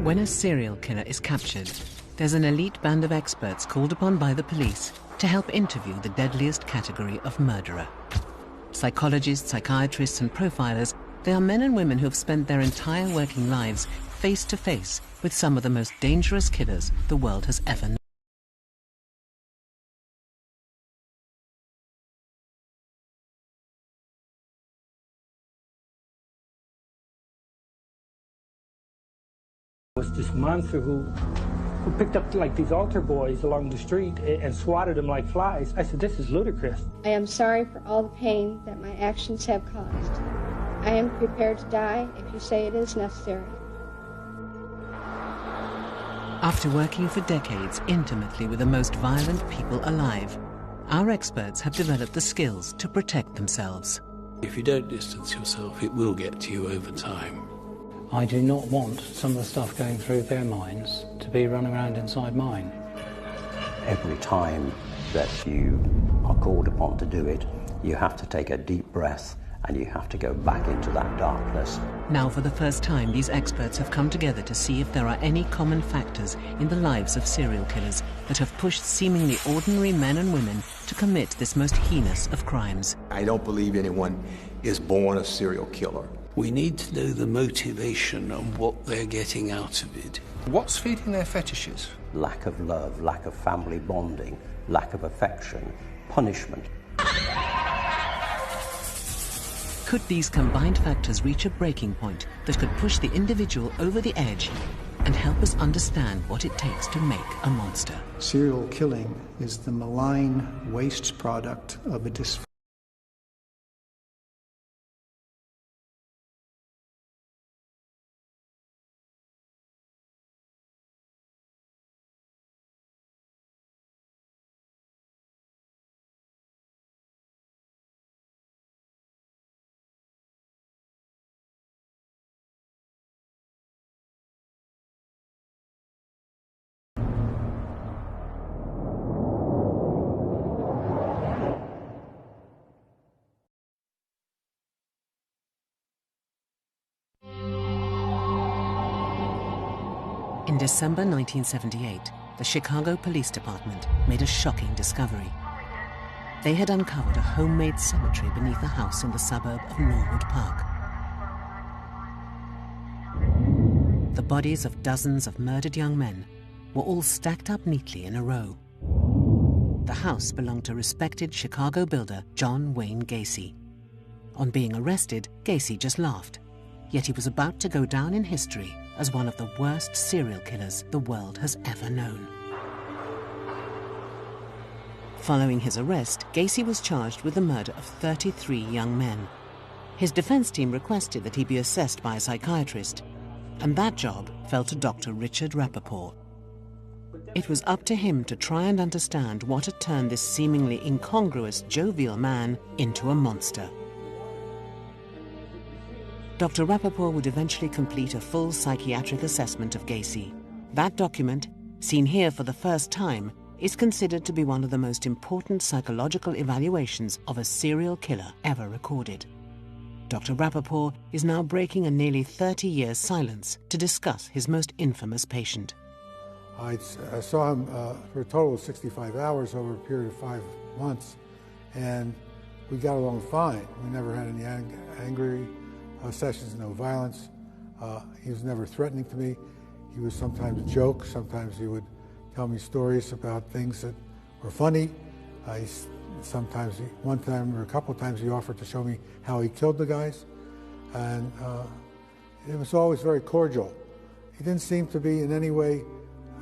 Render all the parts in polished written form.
When a serial killer is captured, there's an elite band of experts called upon by the police to help interview the deadliest category of murderer. Psychologists, psychiatrists, and profilers, they are men and women who have spent their entire working lives face to face with some of the most dangerous killers the world has ever known. Was this monster who picked up like these altar boys along the street and swatted them like flies. I said, this is ludicrous. I am sorry for all the pain that my actions have caused. I am prepared to die if you say it is necessary. After working for decades intimately with the most violent people alive, our experts have developed the skills to protect themselves. If you don't distance yourself, it will get to you over time. I do not want some of the stuff going through their minds to be running around inside mine. Every time that you are called upon to do it, you have to take a deep breath and you have to go back into that darkness. Now, for the first time, these experts have come together to see if there are any common factors in the lives of serial killers that have pushed seemingly ordinary men and women to commit this most heinous of crimes. I don't believe anyone is born a serial killer. We need to know the motivation and what they're getting out of it. What's feeding their fetishes? Lack of love, lack of family bonding, lack of affection, punishment. Could these combined factors reach a breaking point that could push the individual over the edge and help us understand what it takes to make a monster? Serial killing is the malign waste product of a dysfunction. In December 1978, the Chicago Police Department made a shocking discovery. They had uncovered a homemade cemetery beneath a house in the suburb of Norwood Park. The bodies of dozens of murdered young men were all stacked up neatly in a row. The house belonged to respected Chicago builder John Wayne Gacy. On being arrested, Gacy just laughed, yet he was about to go down in history as one of the worst serial killers the world has ever known. Following his arrest, Gacy was charged with the murder of 33 young men. His defense team requested that he be assessed by a psychiatrist, and that job fell to Dr. Richard Rappaport. It was up to him to try and understand what had turned this seemingly incongruous, jovial man into a monster. Dr. Rappaport would eventually complete a full psychiatric assessment of Gacy. That document, seen here for the first time, is considered to be one of the most important psychological evaluations of a serial killer ever recorded. Dr. Rappaport is now breaking a nearly 30-year silence to discuss his most infamous patient. I saw him for a total of 65 hours over a period of 5 months, and we got along fine. We never had any angry sessions, no violence. He was never threatening to me. He would sometimes joke, sometimes he would tell me stories about things that were funny. One time or a couple of times he offered to show me how he killed the guys, and it was always very cordial. He didn't seem to be in any way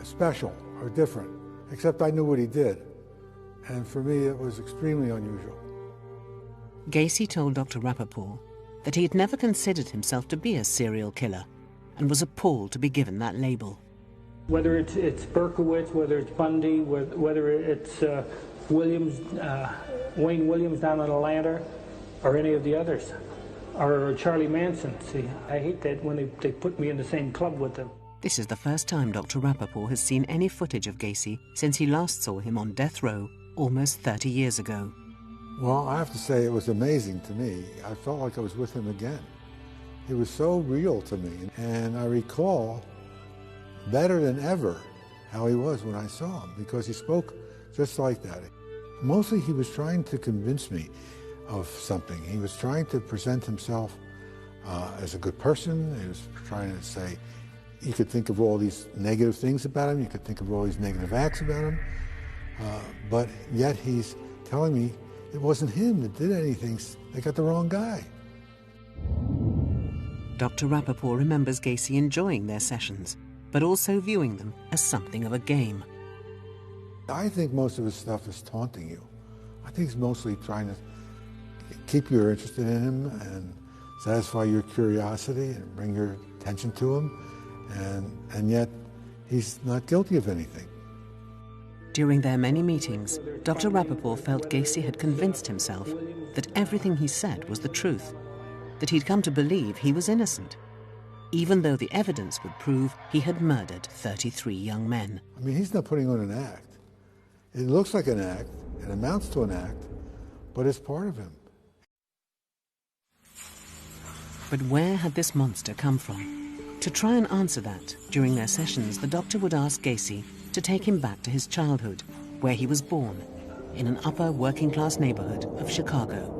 special or different, except I knew what he did, and for me it was extremely unusual. Gacy told Dr. Rappaport that he had never considered himself to be a serial killer and was appalled to be given that label. Whether it's Berkowitz, whether it's Bundy, whether it's Williams, Wayne Williams down in Atlanta, or any of the others, or Charlie Manson. See, I hate that when they put me in the same club with them. This is the first time Dr. Rappaport has seen any footage of Gacy since he last saw him on death row almost 30 years ago. Well, I have to say it was amazing to me. I felt like I was with him again. It was so real to me. And I recall better than ever how he was when I saw him, because he spoke just like that. Mostly he was trying to convince me of something. He was trying to present himself as a good person. He was trying to say, you could think of all these negative things about him, you could think of all these negative acts about him, but yet he's telling me it wasn't him that did anything. They got the wrong guy. Dr. Rappaport remembers Gacy enjoying their sessions, but also viewing them as something of a game. I think most of his stuff is taunting you. I think he's mostly trying to keep you interested in him and satisfy your curiosity and bring your attention to him, and yet he's not guilty of anything. During their many meetings, Dr. Rappaport felt Gacy had convinced himself that everything he said was the truth, that he'd come to believe he was innocent, even though the evidence would prove he had murdered 33 young men. I mean, he's not putting on an act. It looks like an act, it amounts to an act, but it's part of him. But where had this monster come from? To try and answer that, during their sessions, the doctor would ask Gacy to take him back to his childhood, where he was born, in an upper working-class neighborhood of Chicago.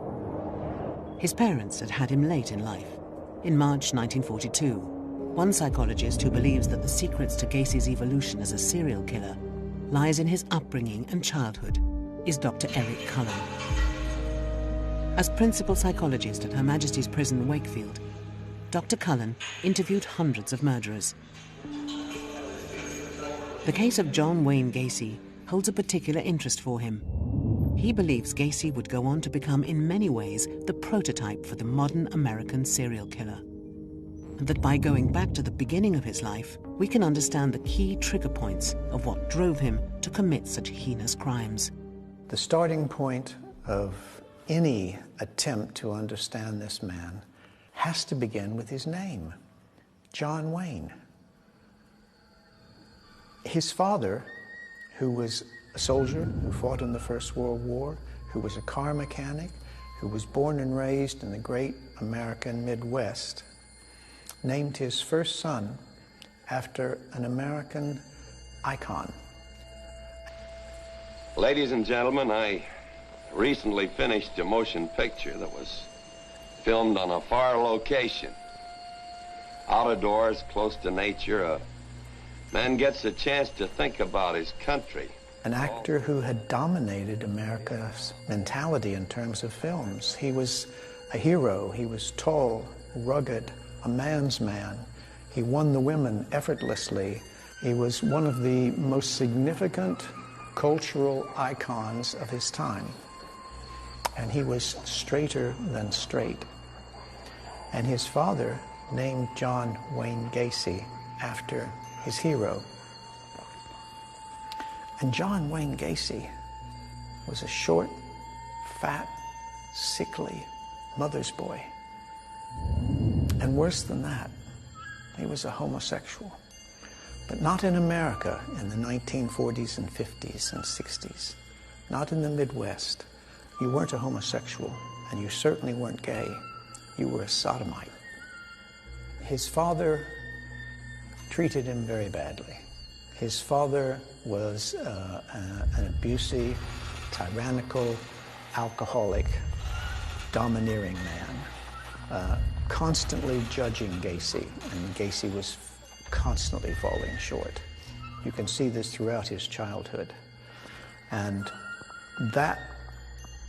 His parents had had him late in life, in March 1942. One psychologist who believes that the secrets to Gacy's evolution as a serial killer lies in his upbringing and childhood is Dr. Eric Cullen. As principal psychologist at Her Majesty's Prison, Wakefield, Dr. Cullen interviewed hundreds of murderers. The case of John Wayne Gacy holds a particular interest for him. He believes Gacy would go on to become in many ways the prototype for the modern American serial killer. And that by going back to the beginning of his life, we can understand the key trigger points of what drove him to commit such heinous crimes. The starting point of any attempt to understand this man has to begin with his name, John Wayne. His father, who was a soldier who fought in the First World War, who was a car mechanic, who was born and raised in the great American Midwest, named his first son after an American icon. Ladies and gentlemen, I recently finished a motion picture that was filmed on a far location. Out of doors, close to nature, a man gets a chance to think about his country. An actor who had dominated America's mentality in terms of films. He was a hero. He was tall, rugged, a man's man. He won the women effortlessly. He was one of the most significant cultural icons of his time. And he was straighter than straight. And his father named John Wayne Gacy after his hero. And John Wayne Gacy was a short, fat, sickly mother's boy. And worse than that, he was a homosexual. But not in America in the 1940s and 50s and 60s. Not in the Midwest. You weren't a homosexual, and you certainly weren't gay. You were a sodomite. His father treated him very badly. His father was an abusive, tyrannical, alcoholic, domineering man, constantly judging Gacy, and Gacy was constantly falling short. You can see this throughout his childhood. And that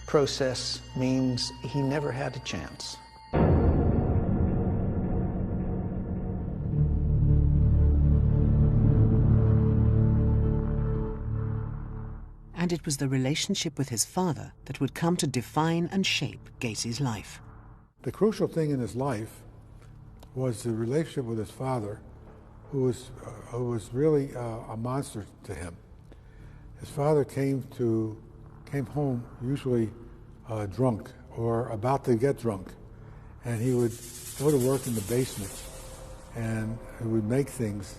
process means he never had a chance. And it was the relationship with his father that would come to define and shape Gacy's life. The crucial thing in his life was the relationship with his father, who was really a monster to him. His father came home usually drunk or about to get drunk, and he would go to work in the basement, and he would make things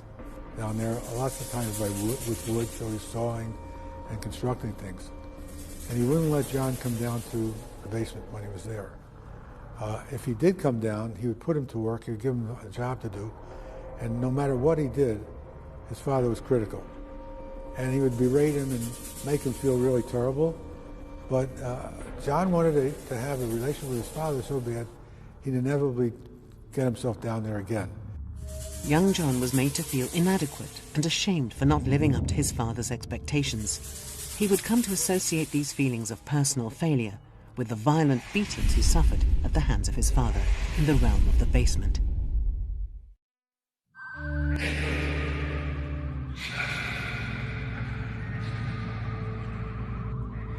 down there, lots of times with wood, so he's sawing and constructing things. And he wouldn't let John come down to the basement when he was there. If he did come down, he would put him to work, he would give him a job to do, and no matter what he did, his father was critical. And he would berate him and make him feel really terrible. But John wanted to have a relationship with his father so bad he'd inevitably get himself down there again. Young John was made to feel inadequate and ashamed for not living up to his father's expectations. He would come to associate these feelings of personal failure with the violent beatings he suffered at the hands of his father in the realm of the basement.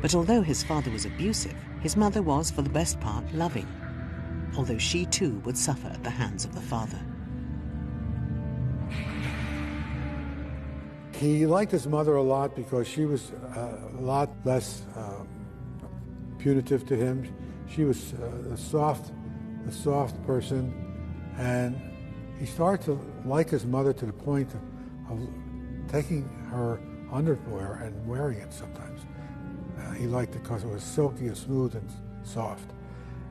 But although his father was abusive, his mother was, for the best part, loving, although she too would suffer at the hands of the father. He liked his mother a lot because she was a lot less punitive to him. She was a soft person, and he started to like his mother to the point of taking her underwear and wearing it sometimes. He liked it because it was silky and smooth and soft.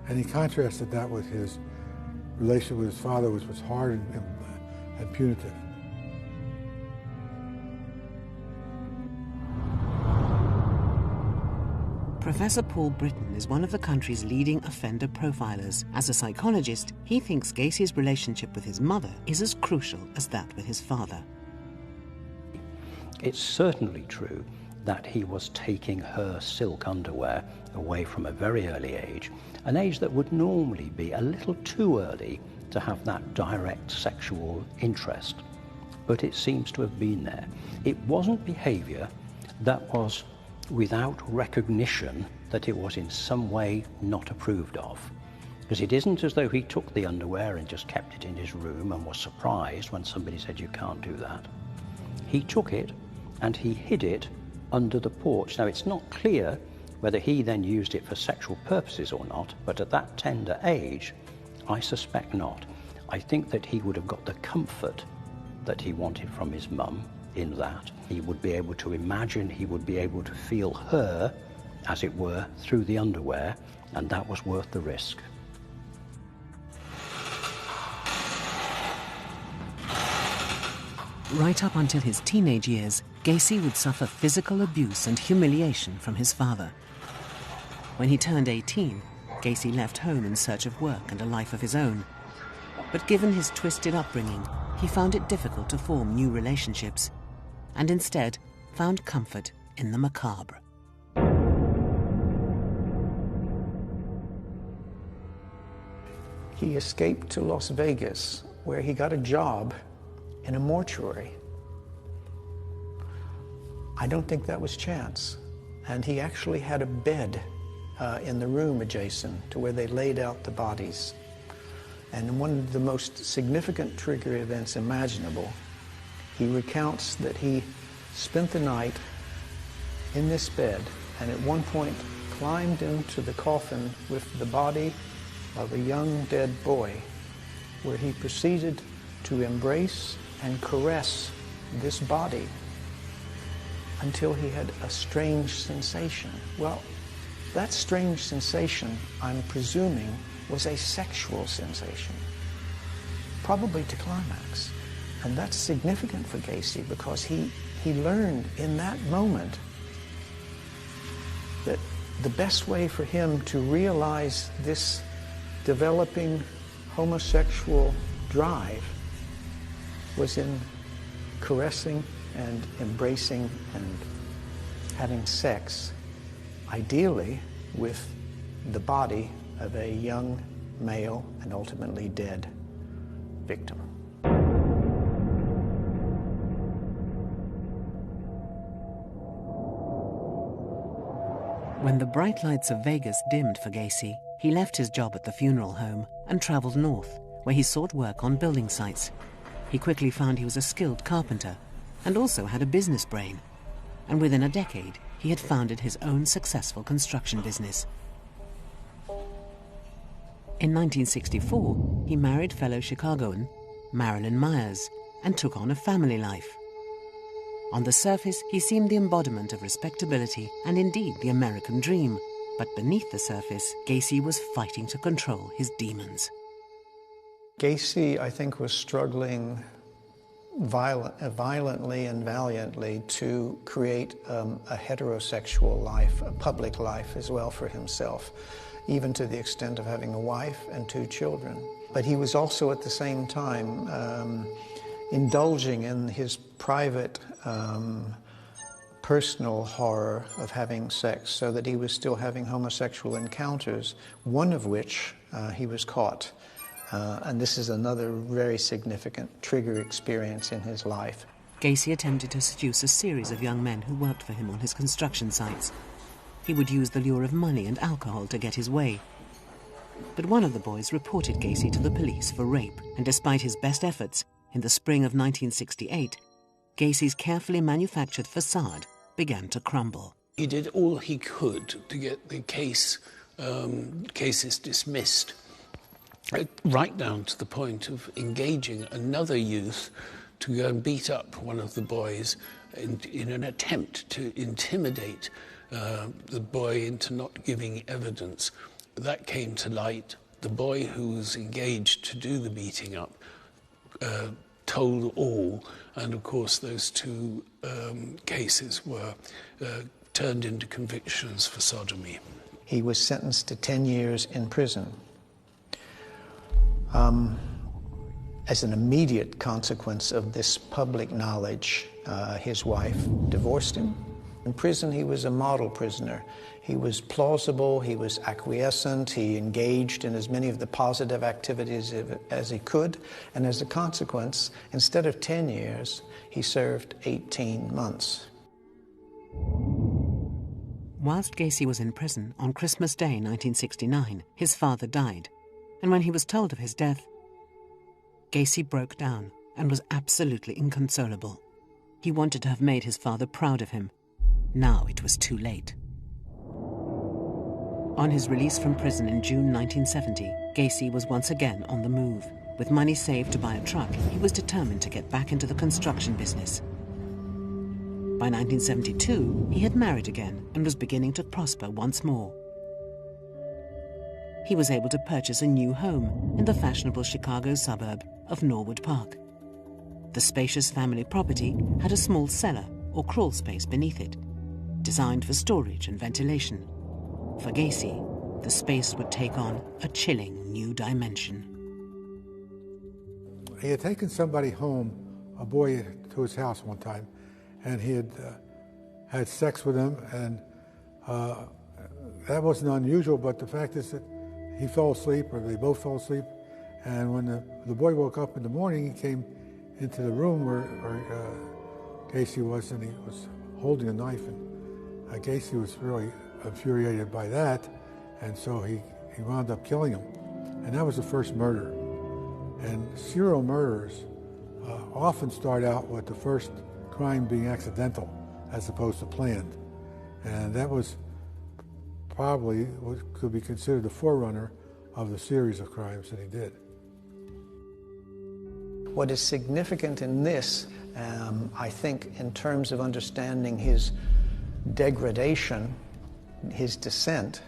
And he contrasted that with his relationship with his father, which was hard and punitive. Professor Paul Britton is one of the country's leading offender profilers. As a psychologist, he thinks Gacy's relationship with his mother is as crucial as that with his father. It's certainly true that he was taking her silk underwear away from a very early age, an age that would normally be a little too early to have that direct sexual interest. But it seems to have been there. It wasn't behavior that was without recognition that it was in some way not approved of. Because it isn't as though he took the underwear and just kept it in his room and was surprised when somebody said, "You can't do that." He took it and he hid it under the porch. Now, it's not clear whether he then used it for sexual purposes or not, but at that tender age, I suspect not. I think that he would have got the comfort that he wanted from his mum in that. He would be able to imagine, he would be able to feel her, as it were, through the underwear, and that was worth the risk. Right up until his teenage years, Gacy would suffer physical abuse and humiliation from his father. When he turned 18, Gacy left home in search of work and a life of his own. But given his twisted upbringing, he found it difficult to form new relationships, and instead found comfort in the macabre. He escaped to Las Vegas, where he got a job in a mortuary. I don't think that was chance. And he actually had a bed in the room adjacent to where they laid out the bodies. And one of the most significant trigger events imaginable, he recounts that he spent the night in this bed and at one point climbed into the coffin with the body of a young dead boy, where he proceeded to embrace and caress this body until he had a strange sensation. Well, that strange sensation, I'm presuming, was a sexual sensation, probably to climax. And that's significant for Gacy because he learned in that moment that the best way for him to realize this developing homosexual drive was in caressing and embracing and having sex, ideally with the body of a young male and ultimately dead victim. When the bright lights of Vegas dimmed for Gacy, he left his job at the funeral home and traveled north, where he sought work on building sites. He quickly found he was a skilled carpenter and also had a business brain. And within a decade, he had founded his own successful construction business. In 1964, he married fellow Chicagoan Marilyn Myers and took on a family life. On the surface, he seemed the embodiment of respectability and indeed the American dream. But beneath the surface, Gacy was fighting to control his demons. Gacy, I think, was struggling violently and valiantly to create a heterosexual life, a public life as well for himself, even to the extent of having a wife and 2 children. But he was also at the same time indulging in his private personal horror of having sex, so that he was still having homosexual encounters, one of which he was caught. And this is another very significant trigger experience in his life. Gacy attempted to seduce a series of young men who worked for him on his construction sites. He would use the lure of money and alcohol to get his way. But one of the boys reported Gacy to the police for rape, and despite his best efforts, in the spring of 1968, Gacy's carefully manufactured facade began to crumble. He did all he could to get the cases dismissed, right down to the point of engaging another youth to go and beat up one of the boys in an attempt to intimidate the boy into not giving evidence. That came to light. The boy who was engaged to do the beating up told all, and of course those 2 cases were turned into convictions for sodomy. He was sentenced to 10 years in prison. As an immediate consequence of this public knowledge, his wife divorced him. In prison, he was a model prisoner. He was plausible, he was acquiescent, he engaged in as many of the positive activities as he could, and as a consequence, instead of 10 years, he served 18 months. Whilst Gacy was in prison on Christmas Day 1969, his father died, and when he was told of his death, Gacy broke down and was absolutely inconsolable. He wanted to have made his father proud of him. Now it was too late. On his release from prison in June 1970, Gacy was once again on the move. With money saved to buy a truck, he was determined to get back into the construction business. By 1972, he had married again and was beginning to prosper once more. He was able to purchase a new home in the fashionable Chicago suburb of Norwood Park. The spacious family property had a small cellar or crawl space beneath it, designed for storage and ventilation. For Gacy, the space would take on a chilling new dimension. He had taken somebody home, a boy, to his house one time, and he had had sex with him, and that wasn't unusual, but the fact is that he fell asleep, or they both fell asleep, and when the boy woke up in the morning, he came into the room where Gacy was, and he was holding a knife, and Gacy was really infuriated by that, and so he wound up killing him. And that was the first murder. And serial murderers often start out with the first crime being accidental as opposed to planned. And that was probably what could be considered the forerunner of the series of crimes that he did. What is significant in this, I think, in terms of understanding his degradation, his descent,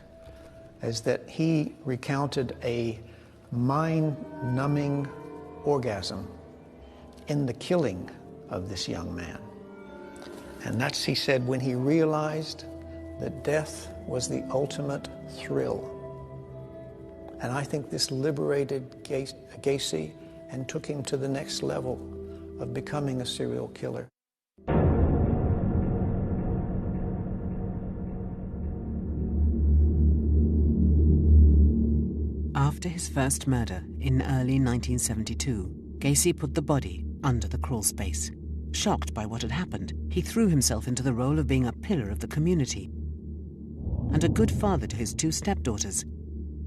is that he recounted a mind-numbing orgasm in the killing of this young man. And that's, he said, when he realized that death was the ultimate thrill. And I think this liberated Gacy and took him to the next level of becoming a serial killer. After his first murder in early 1972, Gacy put the body under the crawl space. Shocked by what had happened, he threw himself into the role of being a pillar of the community and a good father to his 2 stepdaughters,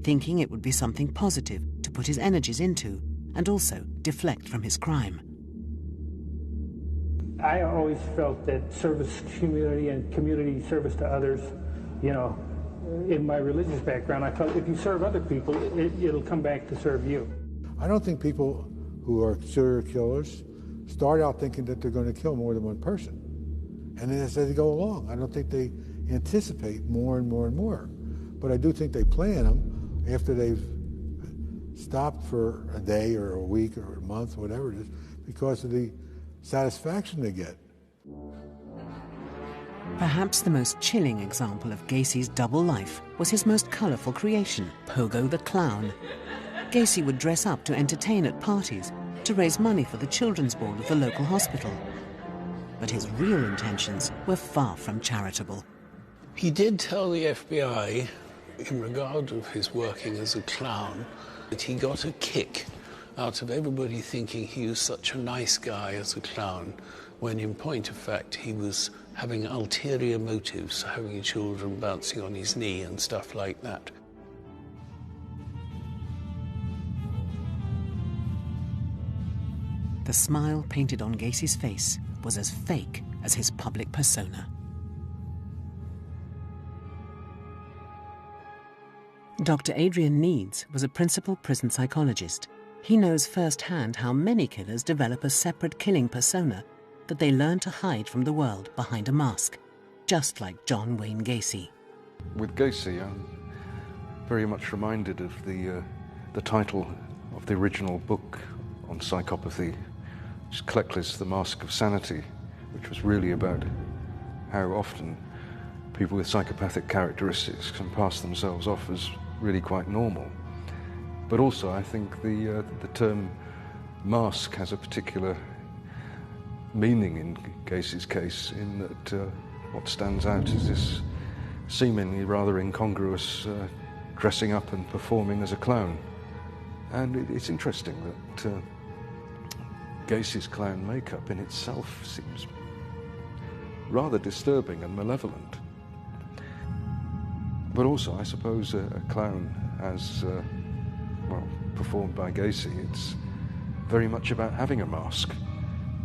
thinking it would be something positive to put his energies into and also deflect from his crime. I always felt that service to community and community service to others, you know, in my religious background, I felt if you serve other people, it'll come back to serve you. I don't think people who are serial killers start out thinking that they're going to kill more than one person. And then as they go along, I don't think they anticipate more and more and more. But I do think they plan them after they've stopped for a day or a week or a month, whatever it is, because of the satisfaction to get. Perhaps the most chilling example of Gacy's double life was his most colourful creation, Pogo the Clown. Gacy would dress up to entertain at parties to raise money for the children's ward of the local hospital. But his real intentions were far from charitable. He did tell the FBI, in regard of his working as a clown, that he got a kick out of everybody thinking he was such a nice guy as a clown, when in point of fact he was having ulterior motives, having children bouncing on his knee and stuff like that. The smile painted on Gacy's face was as fake as his public persona. Dr. Adrian Needs was a principal prison psychologist. He knows firsthand how many killers develop a separate killing persona that they learn to hide from the world behind a mask, just like John Wayne Gacy. With Gacy, I'm very much reminded of the title of the original book on psychopathy, which is Cleckley's The Mask of Sanity, which was really about how often people with psychopathic characteristics can pass themselves off as really quite normal. But also, I think the term mask has a particular meaning in Gacy's case, in that what stands out is this seemingly rather incongruous dressing up and performing as a clown. And it's interesting that Gacy's clown makeup in itself seems rather disturbing and malevolent. But also, I suppose, a clown as, well, performed by Gacy, it's very much about having a mask.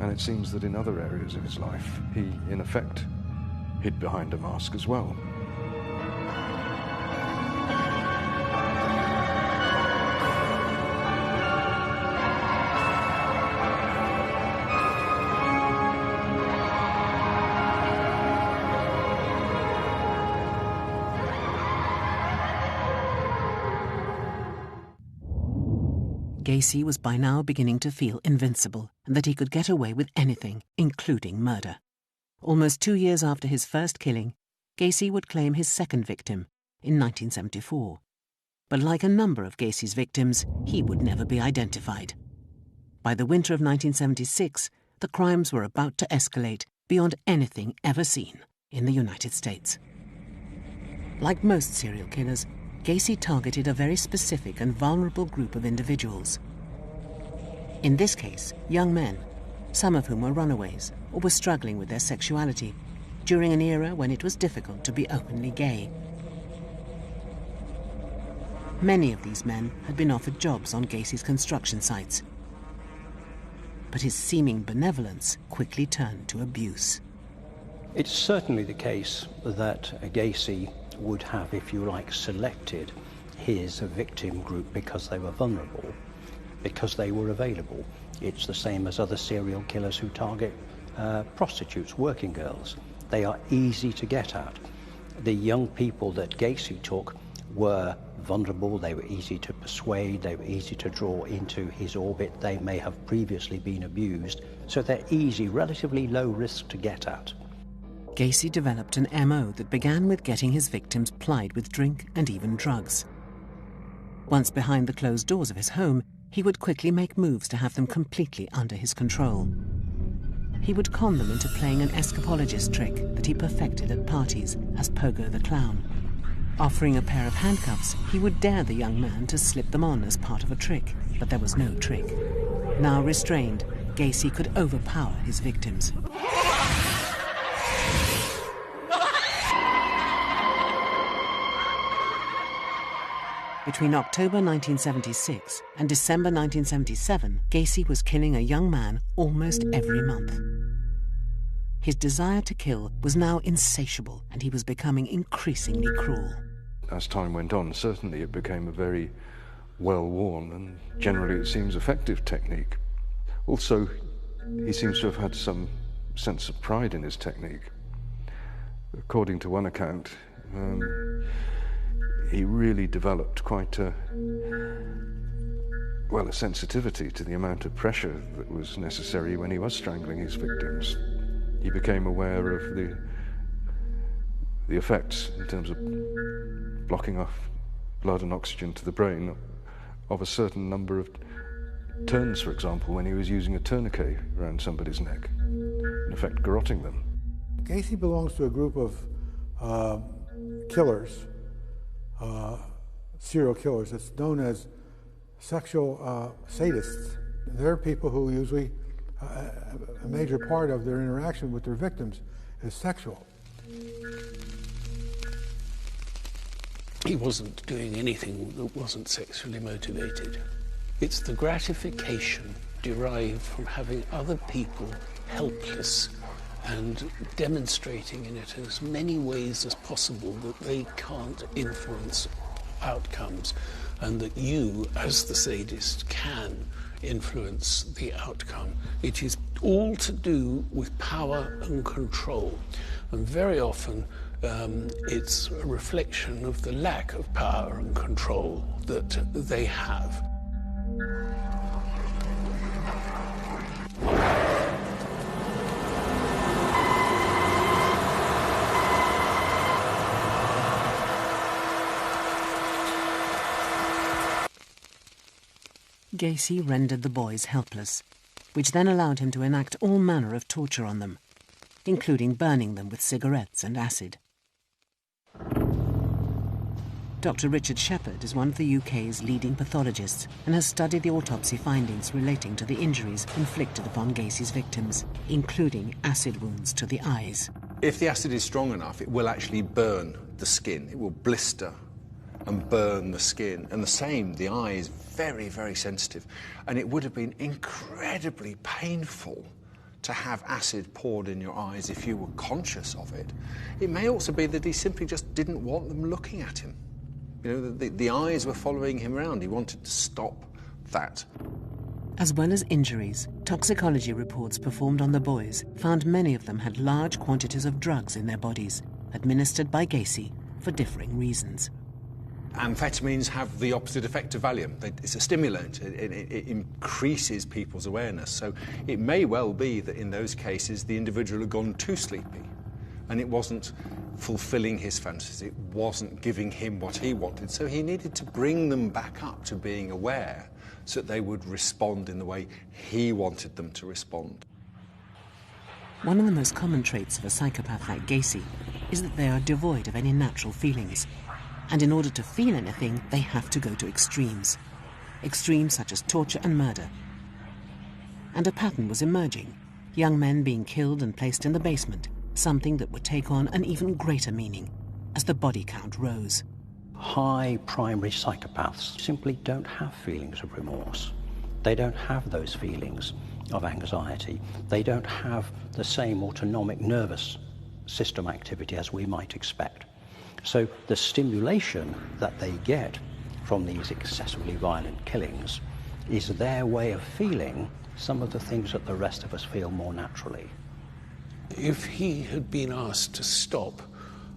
And it seems that in other areas of his life, he, in effect, hid behind a mask as well. Gacy was by now beginning to feel invincible and that he could get away with anything, including murder. Almost 2 years after his first killing, Gacy would claim his second victim in 1974. But like a number of Gacy's victims, he would never be identified. By the winter of 1976, the crimes were about to escalate beyond anything ever seen in the United States. Like most serial killers, Gacy targeted a very specific and vulnerable group of individuals. In this case, young men, some of whom were runaways or were struggling with their sexuality during an era when it was difficult to be openly gay. Many of these men had been offered jobs on Gacy's construction sites. But his seeming benevolence quickly turned to abuse. It's certainly the case that Gacy would have, if you like, selected his victim group because they were vulnerable, because they were available. It's the same as other serial killers who target prostitutes, working girls. They are easy to get at. The young people that Gacy took were vulnerable, they were easy to persuade, they were easy to draw into his orbit, they may have previously been abused, so they're easy, relatively low risk to get at. Gacy developed an MO that began with getting his victims plied with drink and even drugs. Once behind the closed doors of his home, he would quickly make moves to have them completely under his control. He would con them into playing an escapologist trick that he perfected at parties as Pogo the Clown. Offering a pair of handcuffs, he would dare the young man to slip them on as part of a trick, but there was no trick. Now restrained, Gacy could overpower his victims. Between October 1976 and December 1977, Gacy was killing a young man almost every month. His desire to kill was now insatiable, and he was becoming increasingly cruel. As time went on, certainly it became a very well-worn and generally it seems effective technique. Also, he seems to have had some sense of pride in his technique. According to one account, he really developed quite a well, a sensitivity to the amount of pressure that was necessary when he was strangling his victims. He became aware of the effects in terms of blocking off blood and oxygen to the brain of a certain number of turns, for example, when he was using a tourniquet around somebody's neck, in effect garrotting them. Gacy belongs to a group of killers, serial killers. It's known as sexual sadists. They're people who usually, a major part of their interaction with their victims is sexual. He wasn't doing anything that wasn't sexually motivated. It's the gratification derived from having other people helpless and demonstrating in it as many ways as possible that they can't influence outcomes, and that you, as the sadist, can influence the outcome. It is all to do with power and control, and very often it's a reflection of the lack of power and control that they have. Gacy rendered the boys helpless, which then allowed him to enact all manner of torture on them, including burning them with cigarettes and acid. Dr. Richard Shepherd is one of the UK's leading pathologists and has studied the autopsy findings relating to the injuries inflicted upon Gacy's victims, including acid wounds to the eyes. If the acid is strong enough, it will actually burn the skin. It will blister and burn the skin. And the same, the eye is very, very sensitive. And it would have been incredibly painful to have acid poured in your eyes if you were conscious of it. It may also be that he simply just didn't want them looking at him. You know, the eyes were following him around. He wanted to stop that. As well as injuries, toxicology reports performed on the boys found many of them had large quantities of drugs in their bodies, administered by Gacy for differing reasons. Amphetamines have the opposite effect of Valium. It's a stimulant. It increases people's awareness. So it may well be that in those cases the individual had gone too sleepy and it wasn't fulfilling his fantasies. It wasn't giving him what he wanted. So he needed to bring them back up to being aware so that they would respond in the way he wanted them to respond. One of the most common traits of a psychopath like Gacy is that they are devoid of any natural feelings. And in order to feel anything, they have to go to extremes. Extremes such as torture and murder. And a pattern was emerging, young men being killed and placed in the basement, something that would take on an even greater meaning as the body count rose. High primary psychopaths simply don't have feelings of remorse. They don't have those feelings of anxiety. They don't have the same autonomic nervous system activity as we might expect. So the stimulation that they get from these excessively violent killings is their way of feeling some of the things that the rest of us feel more naturally. If he had been asked to stop,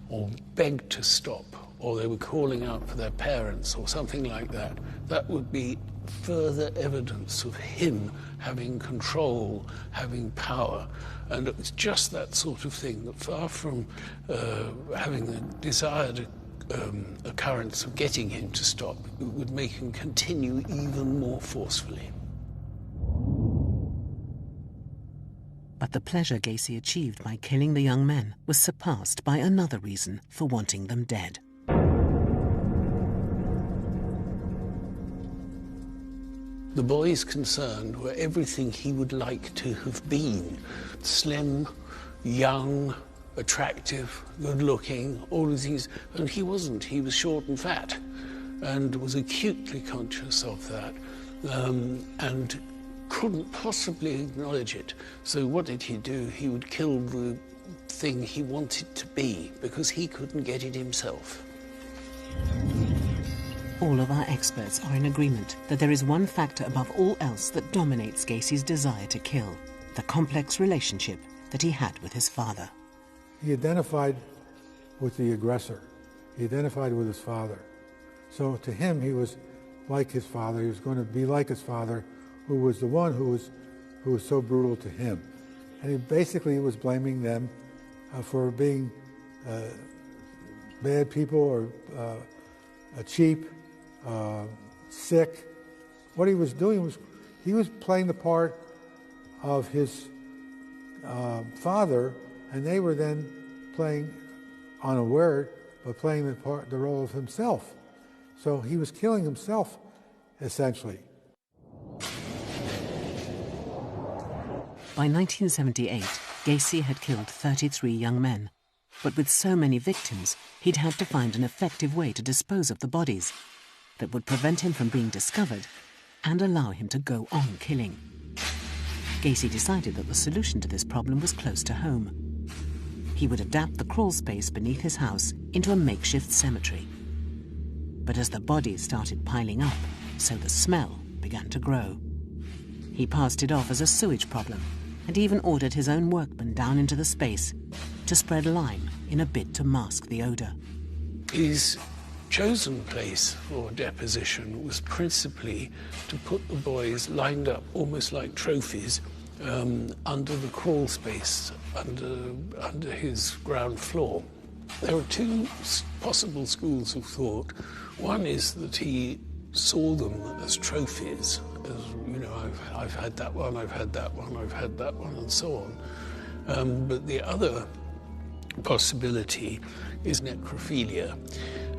or begged to stop, or they were calling out for their parents or something like that, that would be further evidence of him having control, having power. And it's just that sort of thing that, far from having the desired occurrence of getting him to stop, it would make him continue even more forcefully. But the pleasure Gacy achieved by killing the young men was surpassed by another reason for wanting them dead. The boys concerned were everything he would like to have been. Slim, young, attractive, good-looking, all of these. And he wasn't. He was short and fat and was acutely conscious of that and couldn't possibly acknowledge it. So what did he do? He would kill the thing he wanted to be because he couldn't get it himself. All of our experts are in agreement that there is one factor above all else that dominates Gacy's desire to kill: the complex relationship that he had with his father. He identified with the aggressor. He identified with his father. So to him, he was like his father. He was going to be like his father, who was the one who was so brutal to him. And he basically was blaming them for being bad people or cheap, sick. What he was doing was he was playing the part of his father, and they were then playing, unaware, but playing the role of himself. So he was killing himself, essentially. By 1978, Gacy had killed 33 young men, but with so many victims, he'd had to find an effective way to dispose of the bodies that would prevent him from being discovered and allow him to go on killing. Gacy decided that the solution to this problem was close to home. He would adapt the crawl space beneath his house into a makeshift cemetery. But as the bodies started piling up, so the smell began to grow. He passed it off as a sewage problem and even ordered his own workmen down into the space to spread lime in a bid to mask the odor. His chosen place for deposition was principally to put the boys lined up almost like trophies under the crawl space under his ground floor. There are two possible schools of thought. One is that he saw them as trophies, as, you know, I've had that one, I've had that one, I've had that one, and so on. But the other possibility is necrophilia,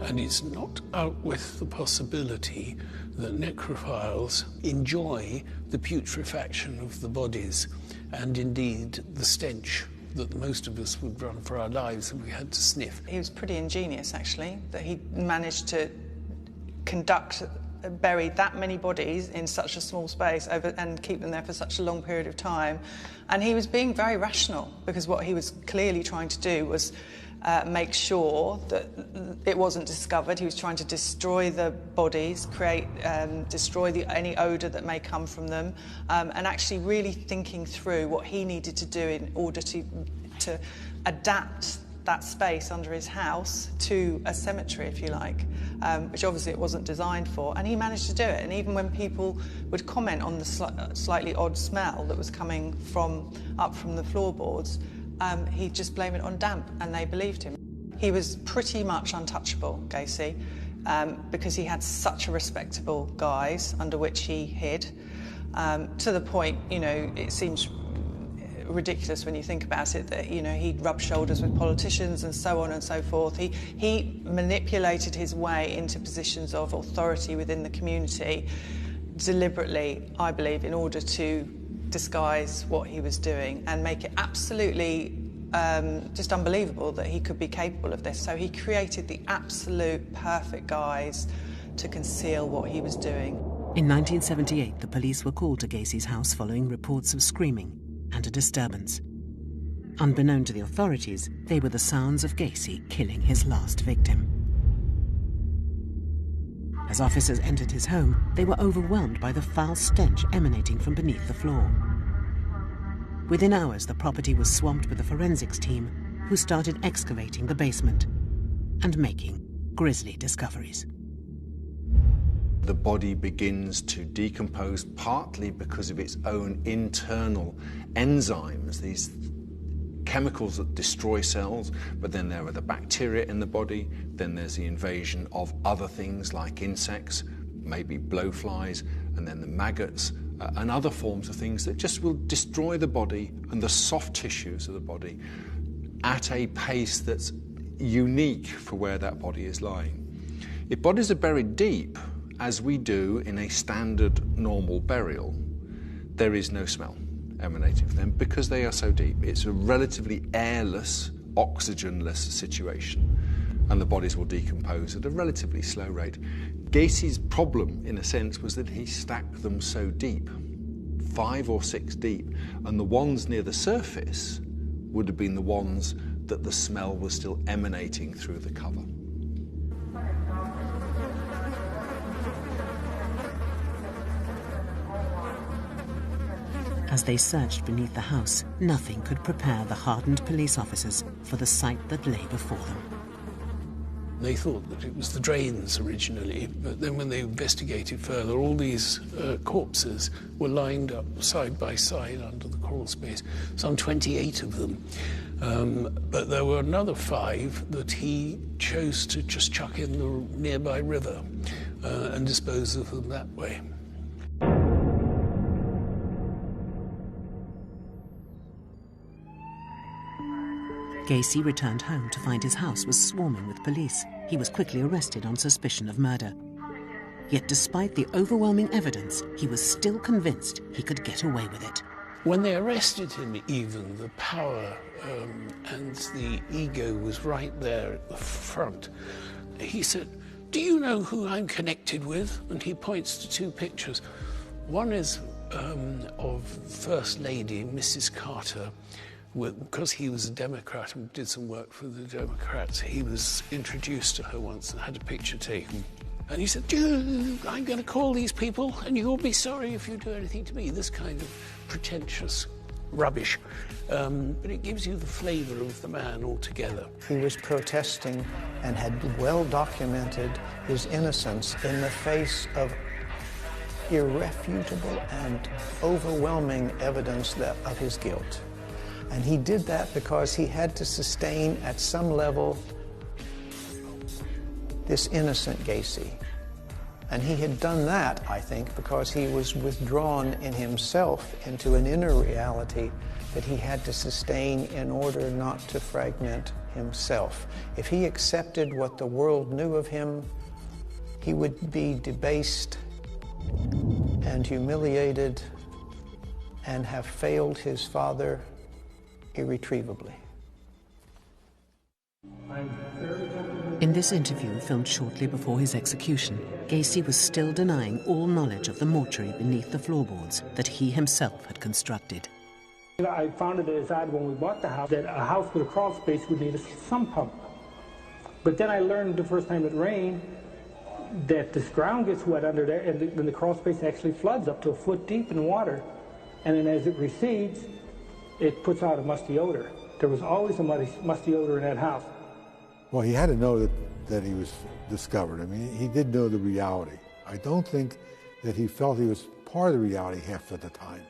and it's not out with the possibility that necrophiles enjoy the putrefaction of the bodies, and indeed the stench that most of us would run for our lives if we had to sniff. He was pretty ingenious, actually, that he managed to bury that many bodies in such a small space and keep them there for such a long period of time. And he was being very rational, because what he was clearly trying to do was make sure that it wasn't discovered. He was trying to destroy the bodies, destroy any odour that may come from them, and actually really thinking through what he needed to do in order to adapt that space under his house to a cemetery, if you like, which obviously it wasn't designed for, and he managed to do it. And even when people would comment on the slightly odd smell that was coming up from the floorboards, he'd just blame it on damp, and they believed him. He was pretty much untouchable, Gacy, because he had such a respectable guise under which he hid, to the point, you know, it seems ridiculous when you think about it, that, you know, he'd rub shoulders with politicians and so on and so forth. He manipulated his way into positions of authority within the community deliberately, I believe, in order to disguise what he was doing and make it absolutely just unbelievable that he could be capable of this. So he created the absolute perfect guise to conceal what he was doing. In 1978, the police were called to Gacy's house following reports of screaming and a disturbance. Unbeknown to the authorities, they were the sounds of Gacy killing his last victim. As officers entered his home, they were overwhelmed by the foul stench emanating from beneath the floor. Within hours, the property was swamped with a forensics team who started excavating the basement and making grisly discoveries. The body begins to decompose, partly because of its own internal enzymes, these chemicals that destroy cells, but then there are the bacteria in the body, then there's the invasion of other things like insects, maybe blowflies, and then the maggots, and other forms of things that just will destroy the body and the soft tissues of the body at a pace that's unique for where that body is lying. If bodies are buried deep, as we do in a standard normal burial, there is no smell emanating from them because they are so deep. It's a relatively airless, oxygenless situation, and the bodies will decompose at a relatively slow rate. Gacy's problem, in a sense, was that he stacked them so deep, 5 or 6 deep, and the ones near the surface would have been the ones that the smell was still emanating through the cover. As they searched beneath the house, nothing could prepare the hardened police officers for the sight that lay before them. They thought that it was the drains originally, but then when they investigated further, all these corpses were lined up side by side under the crawl space, some 28 of them. But there were another 5 that he chose to just chuck in the nearby river and dispose of them that way. Gacy returned home to find his house was swarming with police. He was quickly arrested on suspicion of murder. Yet despite the overwhelming evidence, he was still convinced he could get away with it. When they arrested him even, the power and the ego was right there at the front. He said, "Do you know who I'm connected with?" And he points to 2 pictures. One is of First Lady, Mrs. Carter. Because he was a Democrat and did some work for the Democrats, he was introduced to her once and had a picture taken. And he said, "I'm going to call these people and you'll be sorry if you do anything to me." This kind of pretentious rubbish. But it gives you the flavour of the man altogether. He was protesting and had well documented his innocence in the face of irrefutable and overwhelming evidence of his guilt. And he did that because he had to sustain at some level this innocent Gacy. And he had done that, I think, because he was withdrawn in himself into an inner reality that he had to sustain in order not to fragment himself. If he accepted what the world knew of him, he would be debased and humiliated and have failed his father irretrievably. In this interview, filmed shortly before his execution, Gacy was still denying all knowledge of the mortuary beneath the floorboards that he himself had constructed. I found it as odd when we bought the house that a house with a crawl space would need a sump pump. But then I learned the first time it rained that this ground gets wet under there, and then the crawl space actually floods up to a foot deep in water. And then as it recedes, it puts out a musty odor. There was always a musty odor in that house. Well, he had to know that he was discovered. I mean, he did know the reality. I don't think that he felt he was part of the reality half of the time.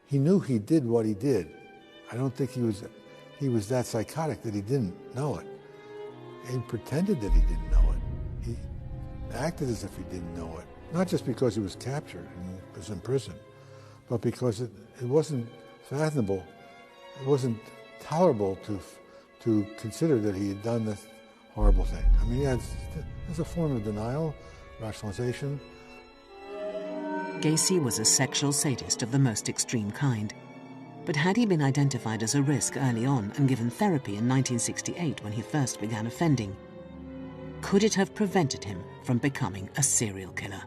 He knew he did what he did. I don't think he was that psychotic that he didn't know it. He pretended that he didn't know it. He acted as if he didn't know it. Not just because he was captured and was in prison, but because it wasn't fathomable, it wasn't tolerable to consider that he had done this horrible thing. I mean, yeah, it's a form of denial, rationalization. Gacy was a sexual sadist of the most extreme kind. But had he been identified as a risk early on and given therapy in 1968 when he first began offending, could it have prevented him from becoming a serial killer?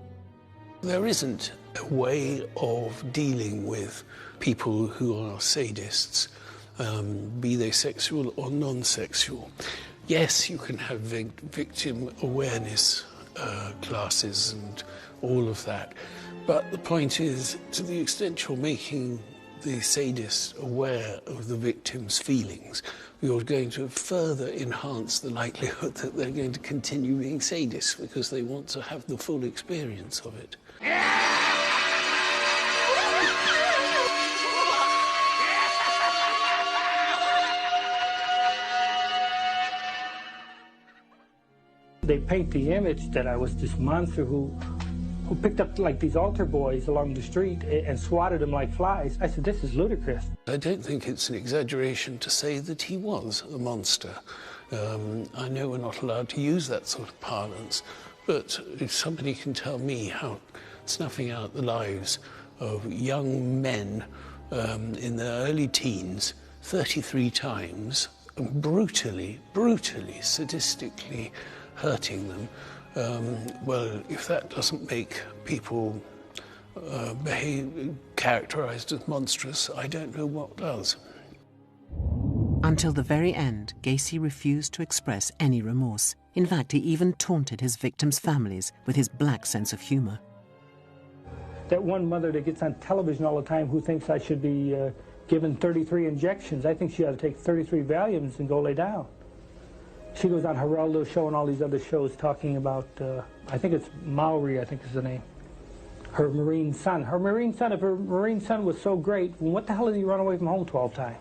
There isn't a way of dealing with people who are sadists, be they sexual or non-sexual. Yes, you can have victim awareness classes and all of that, but the point is, to the extent you're making the sadists aware of the victim's feelings, you're going to further enhance the likelihood that they're going to continue being sadists because they want to have the full experience of it. They paint the image that I was this monster who picked up like these altar boys along the street and swatted them like flies. I said, this is ludicrous. I don't think it's an exaggeration to say that he was a monster. I know we're not allowed to use that sort of parlance, but if somebody can tell me how snuffing out the lives of young men in their early teens 33 times, brutally, sadistically hurting them, well, if that doesn't make people characterized as monstrous, I don't know what does. Until the very end, Gacy refused to express any remorse. In fact, he even taunted his victims' families with his black sense of humor. That one mother that gets on television all the time who thinks I should be given 33 injections, I think she ought to take 33 Valiums and go lay down. She goes on Geraldo Show and all these other shows talking about, I think it's Maori, I think is the name. Her Marine son. Her Marine son, if her Marine son was so great, what the hell did he run away from home 12 times?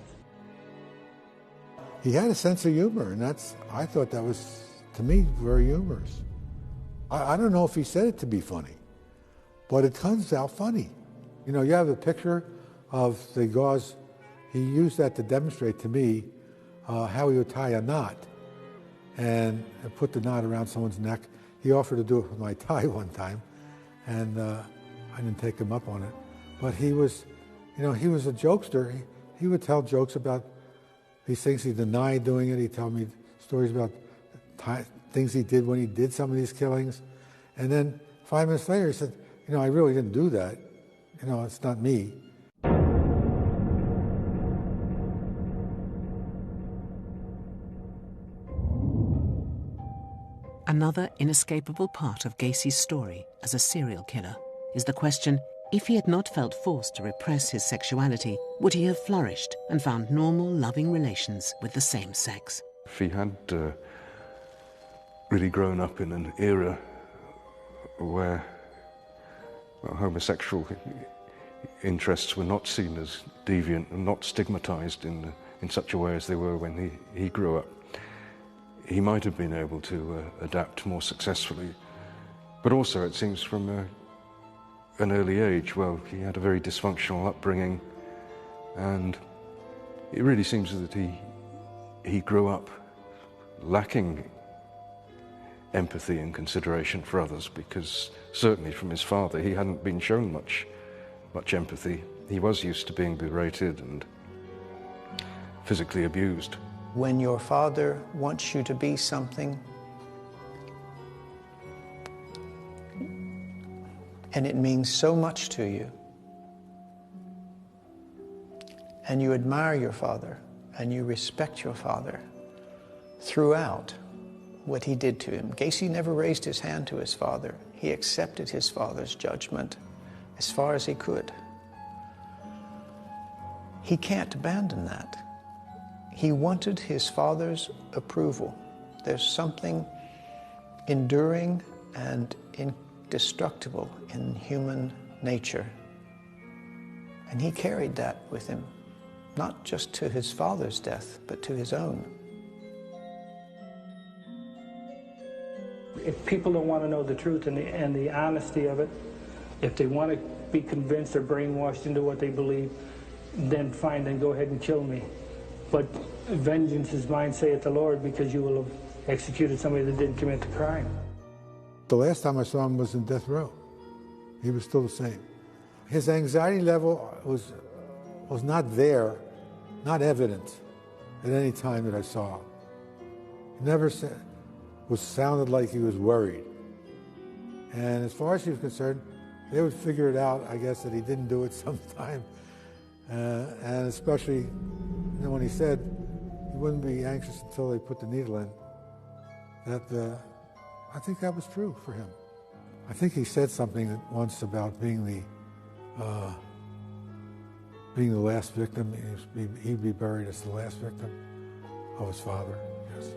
He had a sense of humor, and I thought that was, to me, very humorous. I don't know if he said it to be funny, but it comes out funny. You know, you have a picture of the gauze. He used that to demonstrate to me how he would tie a knot and put the knot around someone's neck. He offered to do it with my tie one time, and I didn't take him up on it. But he was, you know, he was a jokester. He would tell jokes about these things. He denied doing it. He'd tell me stories about things he did when he did some of these killings. And then 5 minutes later, he said, you know, I really didn't do that. You know, it's not me. Another inescapable part of Gacy's story as a serial killer is the question, if he had not felt forced to repress his sexuality, would he have flourished and found normal, loving relations with the same sex? If he had really grown up in an era where homosexual interests were not seen as deviant and not stigmatized in such a way as they were when he grew up, he might have been able to adapt more successfully. But also, it seems from an early age, well, he had a very dysfunctional upbringing, and it really seems that he grew up lacking empathy and consideration for others, because certainly from his father he hadn't been shown much empathy. He was used to being berated and physically abused. When your father wants you to be something, and it means so much to you, and you admire your father, and you respect your father throughout what he did to him. Gacy never raised his hand to his father. He accepted his father's judgment as far as he could. He can't abandon that. He wanted his father's approval. There's something enduring and indestructible in human nature. And he carried that with him, not just to his father's death, but to his own. If people don't want to know the truth and the honesty of it, if they want to be convinced or brainwashed into what they believe, then fine, then go ahead and kill me. But vengeance is mine, saith the Lord, because you will have executed somebody that didn't commit the crime. The last time I saw him was in death row. He was still the same. His anxiety level was not there, not evident at any time that I saw him. He never sounded like he was worried. And as far as he was concerned, they would figure it out, I guess, that he didn't do it sometime. And especially, you know, when he said he wouldn't be anxious until they put the needle in, that I think that was true for him. I think he said something once about being the last victim. He'd be buried as the last victim of his father. Yes.